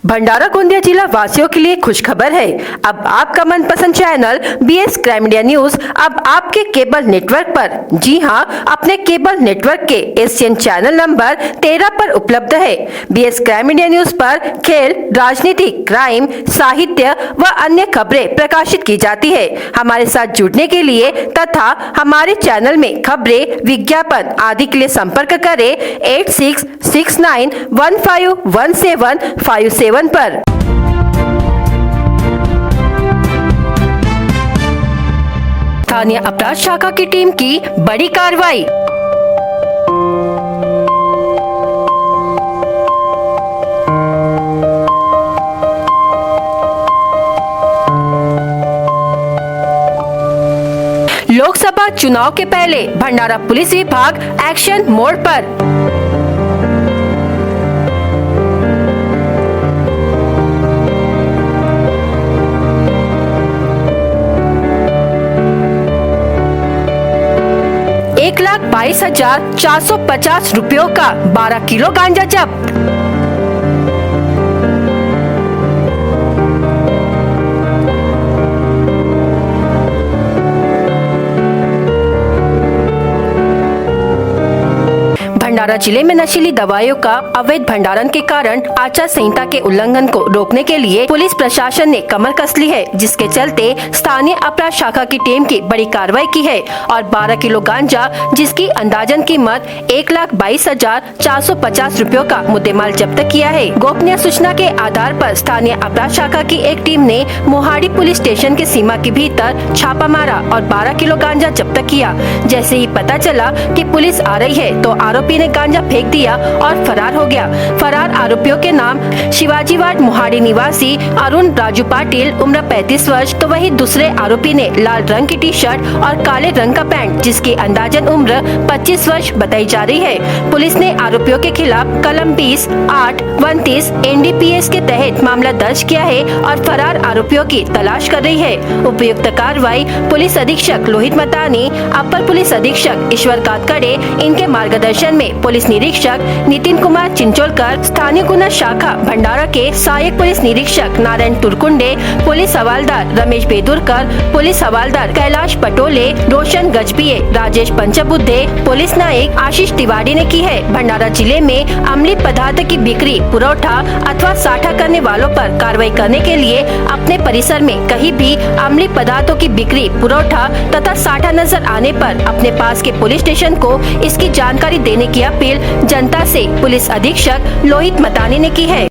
भंडारा गोंदिया जिला वासियों के लिए खुशखबर है। अब आपका मनपसंद channel BS crime media news अब आपके केबल नेटवर्क पर, जी हां, अपने केबल नेटवर्क के एशियन चैनल नंबर 13 पर उपलब्ध है। BS क्राइम मीडिया न्यूज पर खेल, राजनीति, क्राइम, साहित्य व अन्य खबरें प्रकाशित की जाती है। हमारे साथ जुड़ने के लिए तथा हमारे चैनल में खबरें, विज्ञापन आदि के लिए संपर्क करें 8669151757 पर। स्थानीय अपराध शाखा की टीम की बड़ी कार्रवाई। लोकसभा चुनाव के पहले भंडारा पुलिस विभाग एक्शन मोड पर। ₹1,22,450 का 12 किलो गांजा जब्त। भंडारा जिले में नशीली दवाइयों का अवैध भंडारण के कारण आचार संहिता के उल्लंघन को रोकने के लिए पुलिस प्रशासन ने कमर कस ली है, जिसके चलते स्थानीय अपराध शाखा की टीम की बड़ी कार्रवाई की है और 12 किलो गांजा, जिसकी अंदाजन कीमत ₹1,22,450 का मुद्देमाल जब्त किया है। गोपनीय सूचना के आधार पर स्थानीय अपराध शाखा की एक टीम ने मोहाड़ी पुलिस स्टेशन के सीमा के भीतर छापा मारा और 12 किलो गांजा जब्त किया। जैसे ही पता चला कि पुलिस आ रही है तो आरोपी ने गांजा फेंक दिया और फरार हो गया। फरार आरोपियों के नाम शिवाजी वार्ड मोहाड़ी निवासी अरुण राजू पाटिल, उम्र 35 वर्ष, तो वही दूसरे आरोपी ने लाल रंग की टी शर्ट और काले रंग का पैंट, जिसकी अंदाजन उम्र 25 वर्ष बताई जा रही है। पुलिस ने आरोपियों के खिलाफ कलम 20/8/29 NDPS के तहत मामला दर्ज किया है और फरार आरोपियों की तलाश कर रही है। उपयुक्त कार्रवाई पुलिस अधीक्षक लोहित मतानी, अपर पुलिस अधीक्षक ईश्वर कातकड़े, इनके मार्गदर्शन में पुलिस निरीक्षक नितिन कुमार चिंचोलकर, स्थानीय गुना शाखा भंडारा के सहायक पुलिस निरीक्षक नारायण तुरकुंडे, पुलिस हवालदार रमेश बेदुरकर, पुलिस हवालदार कैलाश पटोले, रोशन गजबिये, राजेश पंचबुद्धे, पुलिस नायक आशीष तिवारी ने की है। भंडारा जिले में अम्लीय पदार्थ की बिक्री, पुरौठा अथवा साठा करने वालों पर कार्रवाई करने के लिए अपने परिसर में कहीं भी अम्लीय पदार्थों की बिक्री, पुरौठा तथा साठा नजर आने पर अपने पास के पुलिस स्टेशन को इसकी जानकारी देने की अपील जनता से पुलिस अधीक्षक लोहित मतानी ने की है।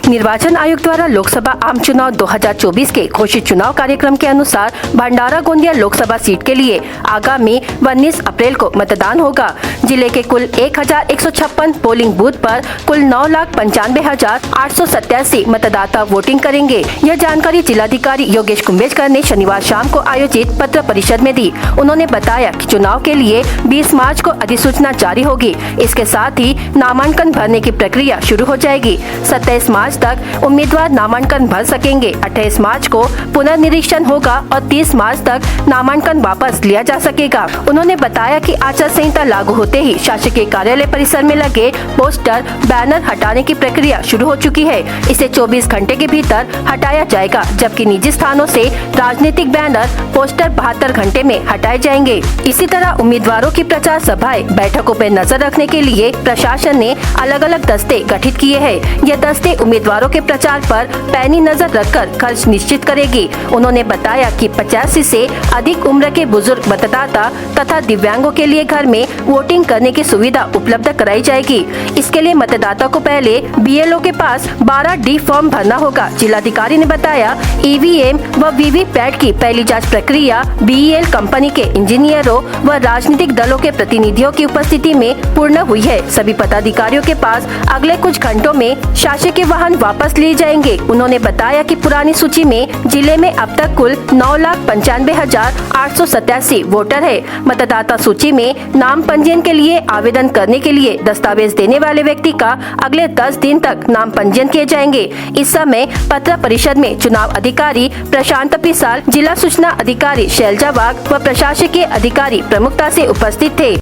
निर्वाचन आयोग द्वारा लोकसभा आम चुनाव 2024 के घोषित चुनाव कार्यक्रम के अनुसार भंडारा गोंदिया लोकसभा सीट के लिए आगामी 19 अप्रैल को मतदान होगा। जिले के कुल 1156 पोलिंग बूथ पर कुल 9,95,887 मतदाता वोटिंग करेंगे। यह जानकारी जिलाधिकारी योगेश कुंभेजकर ने शनिवार शाम को आयोजित पत्र परिषद में दी। उन्होंने बताया कि चुनाव के लिए 20 मार्च को अधिसूचना जारी होगी। इसके साथ ही नामांकन भरने की प्रक्रिया शुरू हो जाएगी। 27 मार्च तक उम्मीदवार नामांकन भर सकेंगे। 28 मार्च को पुनर्निरीक्षण होगा और 30 मार्च तक नामांकन वापस लिया जा सकेगा। उन्होंने बताया कि आचार संहिता लागू होते ही शासकीय कार्यालय परिसर में लगे पोस्टर, बैनर हटाने की प्रक्रिया शुरू हो चुकी है। इसे 24 घंटे के भीतर हटाया जाएगा, जबकि निजी स्थानों से राजनीतिक बैनर, पोस्टर 72 घंटे में हटाए जाएंगे। इसी तरह उम्मीदवारों की प्रचार सभाएं, बैठकों पर नजर रखने के लिए प्रशासन ने अलग अलग दस्ते गठित किए हैं। यह दस्ते उम्मीदवारों के प्रचार पर पैनी नजर रखकर खर्च निश्चित करेगी। उन्होंने बताया कि 85 से अधिक उम्र के बुजुर्ग मतदाता तथा दिव्यांगों के लिए घर में वोटिंग करने की सुविधा उपलब्ध कराई जाएगी। इसके लिए मतदाता को पहले BLO के पास 12D फॉर्म भरना होगा। जिलाधिकारी ने बताया EVM व VVPAT की पहली जाँच प्रक्रिया BEL कंपनी के इंजीनियरों व राजनीतिक दलों के प्रतिनिधियों की उपस्थिति में पूर्ण हुई है। सभी पदाधिकारियों के पास अगले कुछ घंटों में शासकीय वाहन वापस लिए जाएंगे। उन्होंने बताया कि पुरानी सूची में जिले में अब तक कुल 9,95,887 वोटर है। मतदाता सूची में नाम पंजीयन के लिए आवेदन करने के लिए दस्तावेज देने वाले व्यक्ति का अगले 10 दिन तक नाम पंजीयन किए जाएंगे। इस समय पत्र परिषद में चुनाव अधिकारी प्रशांत पिसाल, जिला सूचना अधिकारी शैलजा वाघ व प्रशासकीय अधिकारी प्रमुखता से उपस्थित थे।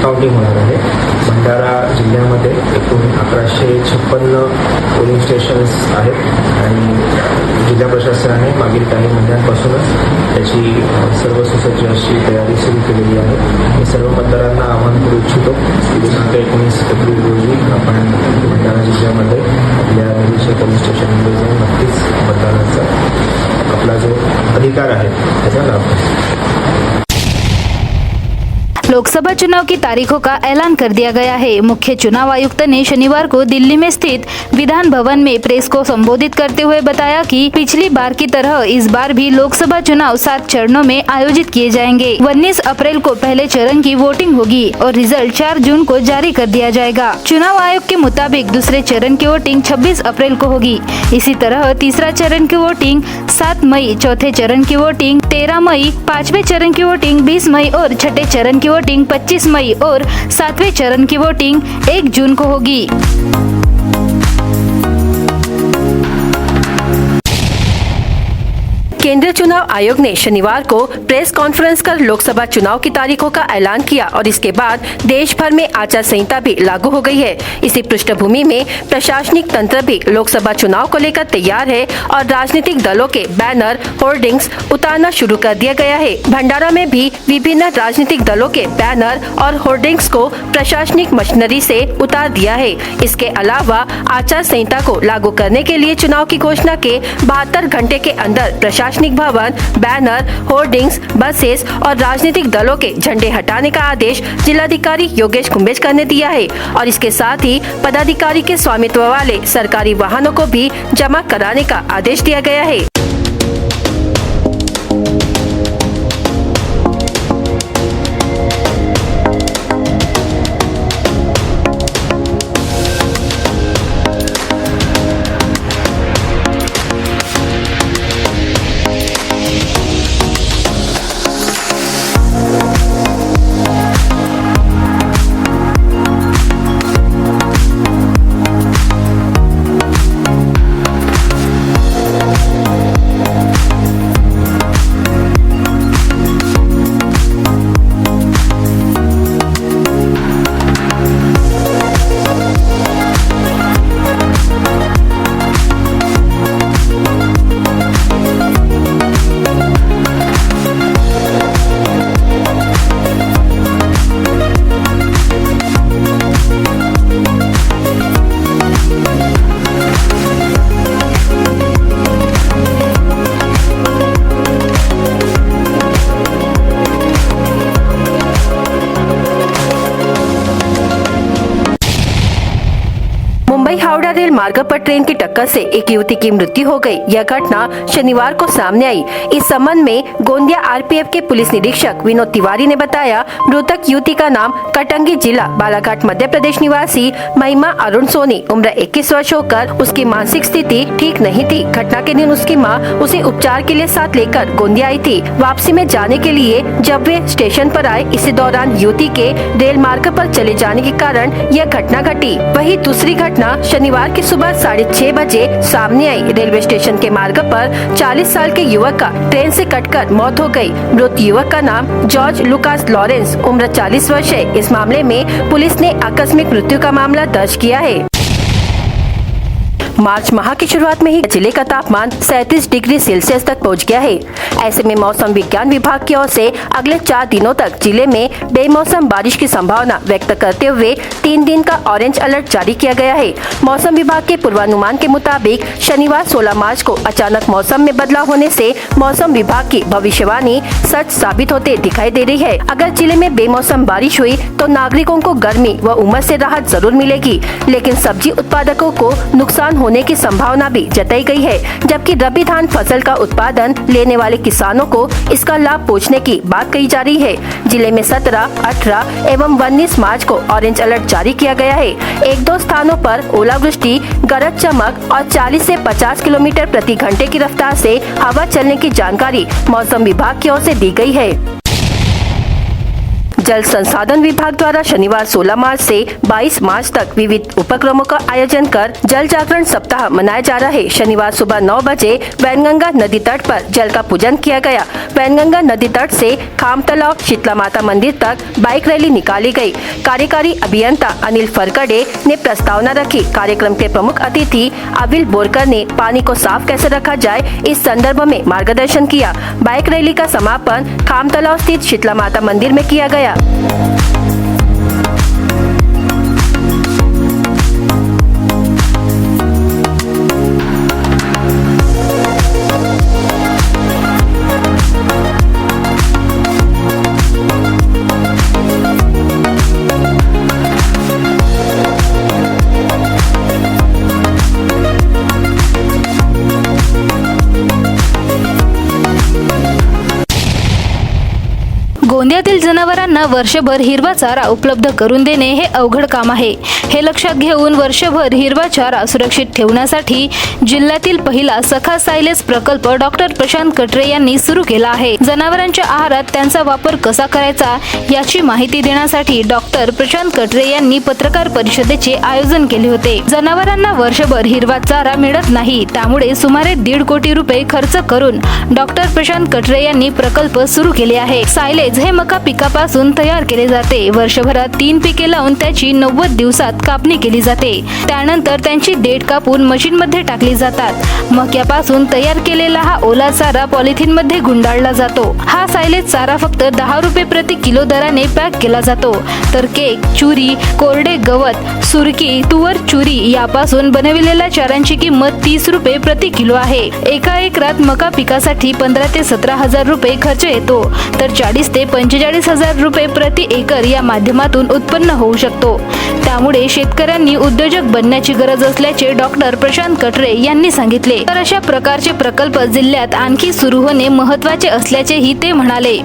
काउंटिंग होणार आहे। भंडारा जिल्ह्यामध्ये एकूण 1156 पोलिंग स्टेशन्स आहेत आणि जिल्हा प्रशासनाने मागील काही महिन्यांपासूनच त्याची सर्व सुसज्ज अशी तयारी सुरू केलेली आहे. मी सर्व मतदारांना आवाहन करू इच्छितो की दिनांक 19 एप्रिल रोजी आपण भंडारा जिल्ह्यामध्ये आपल्या निरीक्षक पोलीस स्टेशनमध्ये जाऊन नक्कीच मतदानाचा आपला जो अधिकार आहे त्याचा लाभ घ्या. लोकसभा चुनाव की तारीखों का ऐलान कर दिया गया है. मुख्य चुनाव आयुक्त ने शनिवार को दिल्ली में स्थित विधान भवन में प्रेस को संबोधित करते हुए बताया कि पिछली बार की तरह इस बार भी लोकसभा चुनाव 7 चरणों में आयोजित किए जाएंगे. 19 अप्रैल को पहले चरण की वोटिंग होगी और रिजल्ट 4 जून को जारी कर दिया जाएगा. चुनाव आयोग के मुताबिक दूसरे चरण की वोटिंग 26 अप्रैल को होगी. इसी तरह तीसरा चरण की वोटिंग 7 मई, चौथे चरण की वोटिंग 13 मई, पांचवें चरण की वोटिंग 20 मई और छठे चरण की वोटिंग 25 मई और 7वें चरण की वोटिंग 1 जून को होगी. केंद्रीय चुनाव आयोग ने शनिवार को प्रेस कॉन्फ्रेंस कर लोकसभा चुनाव की तारीखों का ऐलान किया और इसके बाद देश भर में आचार संहिता भी लागू हो गई है. इसी पृष्ठभूमि में प्रशासनिक तंत्र भी लोकसभा चुनाव को लेकर तैयार है और राजनीतिक दलों के बैनर, होर्डिंग्स उतारना शुरू कर दिया गया है. भंडारा में भी विभिन्न राजनीतिक दलों के बैनर और होर्डिंग्स को प्रशासनिक मशीनरी से उतार दिया है. इसके अलावा आचार संहिता को लागू करने के लिए चुनाव की घोषणा के 72 घंटे के अंदर प्रशासनिक भवन, बैनर, होर्डिंग्स, बसेस और राजनीतिक दलों के झंडे हटाने का आदेश जिलाधिकारी योगेश कुंभेजकर ने दिया है और इसके साथ ही पदाधिकारी के स्वामित्व वाले सरकारी वाहनों को भी जमा कराने का आदेश दिया गया है. मुंबई हावड़ा रेल मार्ग पर ट्रेन की टक्कर से एक युवती की मृत्यु हो गई. यह घटना शनिवार को सामने आई. इस संबंध में गोंदिया आरपीएफ के पुलिस निरीक्षक विनोद तिवारी ने बताया, मृतक युवती का नाम कटंगी जिला बालाघाट मध्य प्रदेश निवासी महिमा अरुण सोनी, उम्र 21 वर्ष होकर उसकी मानसिक स्थिति ठीक नहीं थी. घटना के दिन उसकी मां उसे उपचार के लिए साथ लेकर गोंदिया आई थी. वापसी में जाने के लिए जब वे स्टेशन पर आए, इसी दौरान युवती के रेल मार्ग पर चले जाने के कारण यह घटना घटी. वहीं दूसरी घटना शनिवार की सुबह 6:30 बजे सामने आई. रेलवे स्टेशन के मार्ग पर 40 साल के युवक का ट्रेन से कटकर मौत हो गई. मृत युवक का नाम जॉर्ज लुकास लॉरेंस, उम्र 40 वर्ष है. इस मामले में पुलिस ने आकस्मिक मृत्यु का मामला दर्ज किया है. मार्च माह की शुरुआत में ही जिले का तापमान 37 डिग्री सेल्सियस तक पहुंच गया है. ऐसे में मौसम विज्ञान विभाग की ओर से अगले 4 दिनों तक जिले में बेमौसम बारिश की संभावना व्यक्त करते हुए 3 दिन का ऑरेंज अलर्ट जारी किया गया है. मौसम विभाग के पूर्वानुमान के मुताबिक शनिवार 16 मार्च को अचानक मौसम में बदलाव होने से मौसम विभाग की भविष्यवाणी सच साबित होते दिखाई दे रही है. अगर जिले में बेमौसम बारिश हुई तो नागरिकों को गर्मी व उमस से राहत जरूर मिलेगी, लेकिन सब्जी उत्पादकों को नुकसान होने की संभावना भी जताई गई है. जबकि रबी धान फसल का उत्पादन लेने वाले किसानों को इसका लाभ पहुंचने की बात कही जा रही है. जिले में 17, 18 एवं 19 मार्च को ऑरेंज अलर्ट जारी किया गया है. 1-2 स्थानों पर ओलावृष्टि, गरज चमक और 40 से 50 किलोमीटर प्रति घंटे की रफ्तार से हवा चलने की जानकारी मौसम विभाग की ओर से दी गई है. जल संसाधन विभाग द्वारा शनिवार 16 मार्च से 22 मार्च तक विविध उपक्रमों का आयोजन कर जल जागरण सप्ताह मनाया जा रहा है। शनिवार सुबह 9 बजे वैनगंगा नदी तट पर जल का पूजन किया गया। वैनगंगा नदी तट से खाम तालाब शीतला माता मंदिर तक बाइक रैली निकाली गई। कार्यकारी अभियंता अनिल फरकड़े ने प्रस्तावना रखी। कार्यक्रम के प्रमुख अतिथि अविल बोरकर ने पानी को साफ कैसे रखा जाए इस संदर्भ में मार्गदर्शन किया। बाइक रैली का समापन खाम तालाब स्थित शीतला माता मंदिर में किया गया। गोंदियातील जनावरांना वर्षभर हिरवा चारा उपलब्ध करून देणे हे अवघड काम आहे। हे लक्षात घेऊन वर्षभर हिरवा चारा सुरक्षित ठेवण्यासाठी जिल्ह्यातील पहिला सखा सायलेज प्रकल्प डॉक्टर प्रशांत कटरे यांनी सुरू केला आहे। जनावरांच्या आहारात त्यांचा वापर कसा करायचा याची माहिती देण्यासाठी डॉक्टर प्रशांत कटरे यांनी पत्रकार परिषदेचे आयोजन केले होते। जनावरांना वर्षभर हिरवा चारा मिळत नाही, त्यामुळे सुमारे 1.5 कोटी रुपये खर्च करून डॉक्टर प्रशांत कटरे यांनी प्रकल्प सुरू केले आहे। सायलेज हे मका पिकापासून तयार केले जाते। वर्षभरात 3 पिके लावून त्याची 90 दिवसात कापणी केली जाते। त्यानंतर त्यांची देठ कापून मशीन मध्ये टाकली जातात। मक्यापासून तयार केलेला हा ओला चारा पॉलिथिन मध्ये गुंडाळला जातो। हा सायलेज चारा फक्त 10 रुपये प्रति किलो दराने पॅक केला जातो। तर केक, चुरी, कोरडे गवत, सुरकी, तुवर चुरी यापासून बनविलेल्या चाऱ्यांची किंमत 30 रुपये प्रति किलो आहे। एका एकरात मका पिकासाठी 15 ते 17 हजार रुपये खर्च येतो, तर 40 ते 45 हजार रुपये प्रति एकर या माध्यमातून उत्पन्न होऊ शकतो। त्यामुळे शेतकऱ्यांनी उद्योजक बनण्याची गरज असल्याचे डॉक्टर प्रशांत कटरे यांनी सांगितले। तर अशा प्रकारचे प्रकल्प जिल्ह्यात आणखी सुरू होणे महत्त्वाचे असल्याचेही ते म्हणाले।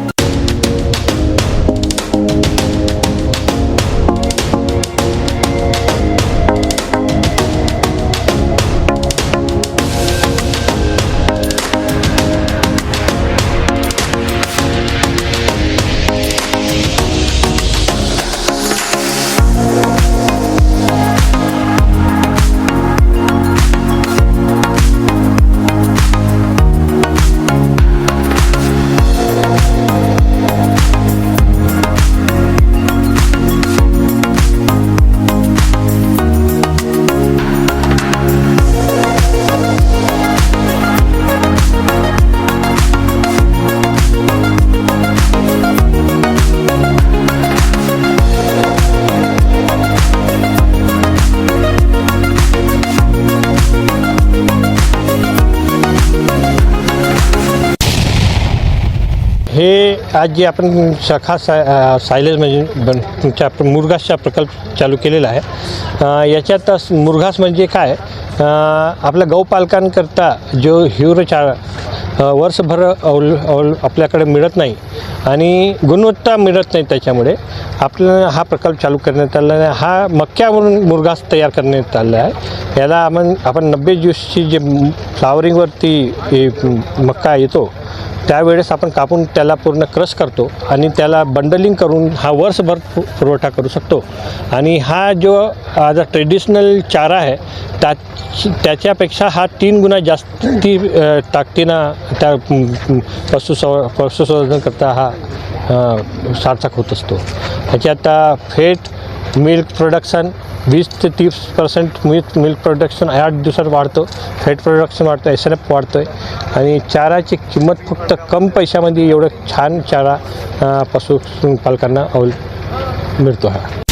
हे आज जे आपण सखा सायलेज म्हणजे तुमच्या मुरघासचा प्रकल्प चालू केलेला आहे। याच्यात मुरघास म्हणजे काय, आपल्या गौपालकांकरता जो हिरवा चारा वर्षभर आपल्याकडे मिळत नाही आणि गुणवत्ता मिळत नाही, त्याच्यामुळे आपल्याला हा प्रकल्प चालू करण्यात आला आहे। हा मक्यावरून मुरघास तयार करण्यात आला आहे। याला आपण 90 दिवसाची जे फ्लावरिंगवरती मक्का येतो त्यावेळेस आपण कापून त्याला पूर्ण क्रश करतो आणि त्याला बंडलिंग करून हा वर्षभर पुरवठा करू शकतो। आणि हा जो आज ट्रेडिशनल चारा आहे त्याच्यापेक्षा हा 3 गुणा जास्त ताकदीनं त्या पशुसंवर्धन करता हा सार्थक होत असतो। ह्याच्यात फेट, मिल्क प्रोडक्शन 20 ते 30% मिल्क प्रोडक्शन 8 दिवसात वाढतो, फॅट प्रोडक्शन वाढतं, SNF वाढतो आहे आणि चाराची किंमत फक्त कम पैशामध्ये एवढं छान चारा पशुपालकांना मिळतो आहे।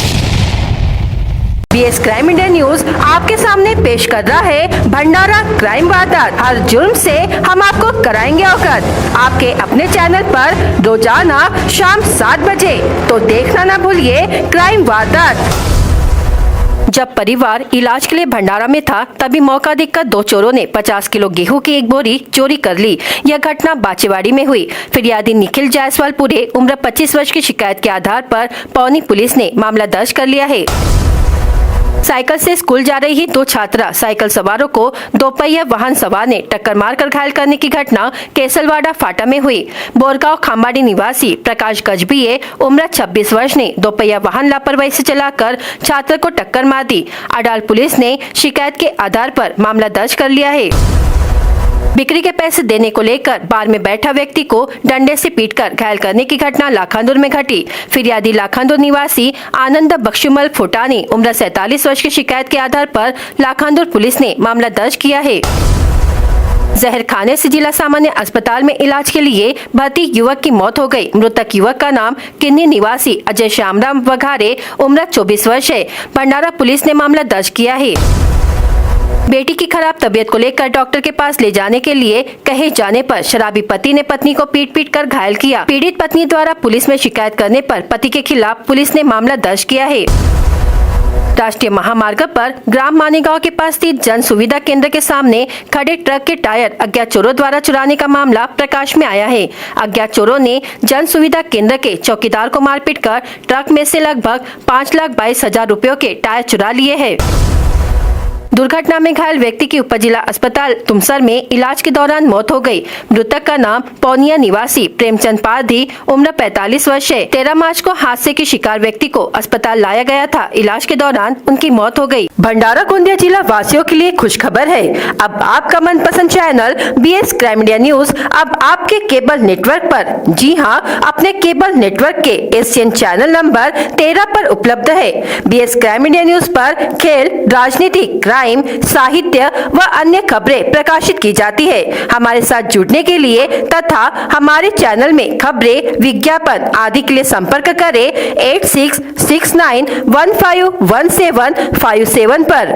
BS क्राइम इंडिया न्यूज आपके सामने पेश कर रहा है भंडारा क्राइम वारदात। हर जुर्म से हम आपको कराएंगे अवगत। आपके अपने चैनल पर रोजाना शाम 7 बजे, तो देखना ना भूलिए क्राइम वारदात। जब परिवार इलाज के लिए भंडारा में था, तभी मौका देखकर 2 चोरों ने 50 किलो गेहूं की एक बोरी चोरी कर ली। यह घटना बाचेवाड़ी में हुई। फिरियादी निखिल जायसवाल पूरे उम्र 25 वर्ष की शिकायत के आधार पर पौनी पुलिस ने मामला दर्ज कर लिया है। साइकिल से स्कूल जा रही ही 2 छात्रा साइकिल सवारों को दोपहिया वाहन सवार ने टक्कर मारकर घायल करने की घटना केसलवाड़ा फाटा में हुई। बोरगांव खांबाड़ी निवासी प्रकाश गजबीए उम्र 26 वर्ष ने दोपहिया वाहन लापरवाही से चलाकर छात्र को टक्कर मार दी। अडाल पुलिस ने शिकायत के आधार पर मामला दर्ज कर लिया है। बिक्री के पैसे देने को लेकर बार में बैठा व्यक्ति को डंडे से पीटकर घायल करने की घटना लाखांदुर में घटी। फिरियादी लाखांदुर निवासी आनंद बख्शुमल फुटानी उम्र 47 वर्ष की शिकायत के आधार पर लाखांदुर पुलिस ने मामला दर्ज किया है। जहर खाने से जिला सामान्य अस्पताल में इलाज के लिए भर्ती युवक की मौत हो गई। मृतक युवक का नाम किन्नी निवासी अजय श्यामराम वघारे उम्र 24 वर्ष है। भंडारा पुलिस ने मामला दर्ज किया है। बेटी की खराब तबीयत को लेकर डॉक्टर के पास ले जाने के लिए कहे जाने पर शराबी पति ने पत्नी को पीट कर घायल किया। पीड़ित पत्नी द्वारा पुलिस में शिकायत करने पर पति के खिलाफ पुलिस ने मामला दर्ज किया है। राष्ट्रीय महामार्ग पर ग्राम मानेगांव के पास स्थित जन सुविधा केंद्र के सामने खड़े ट्रक के टायर अज्ञात चोरों द्वारा चुराने का मामला प्रकाश में आया है। अज्ञात चोरों ने जन सुविधा केंद्र के चौकीदार को मारपीट कर ट्रक में से लगभग 5,22,000 रुपयों के टायर चुरा लिए हैं। दुर्घटना में घायल व्यक्ति की उपजिला अस्पताल तुमसर में इलाज के दौरान मौत हो गई। मृतक का नाम पौनिया निवासी प्रेमचंद पारधी उम्र 45 वर्ष है। 13 मार्च को हादसे के शिकार व्यक्ति को अस्पताल लाया गया था। इलाज के दौरान उनकी मौत हो गई। भंडारा गोंदिया जिला वासियों के लिए खुशखबर है। अब आपका मनपसंद channel BS crime media news अब आपके केबल नेटवर्क पर, जी हाँ, अपने केबल नेटवर्क के एशियन चैनल नंबर 13 पर उपलब्ध है। BS क्राइम मीडिया न्यूज पर खेल, राजनीति, क्राइम, साहित्य व अन्य खबरें प्रकाशित की जाती है। हमारे साथ जुड़ने के लिए तथा हमारे चैनल में खबरें, विज्ञापन आदि के लिए संपर्क करें 8669151757 पर।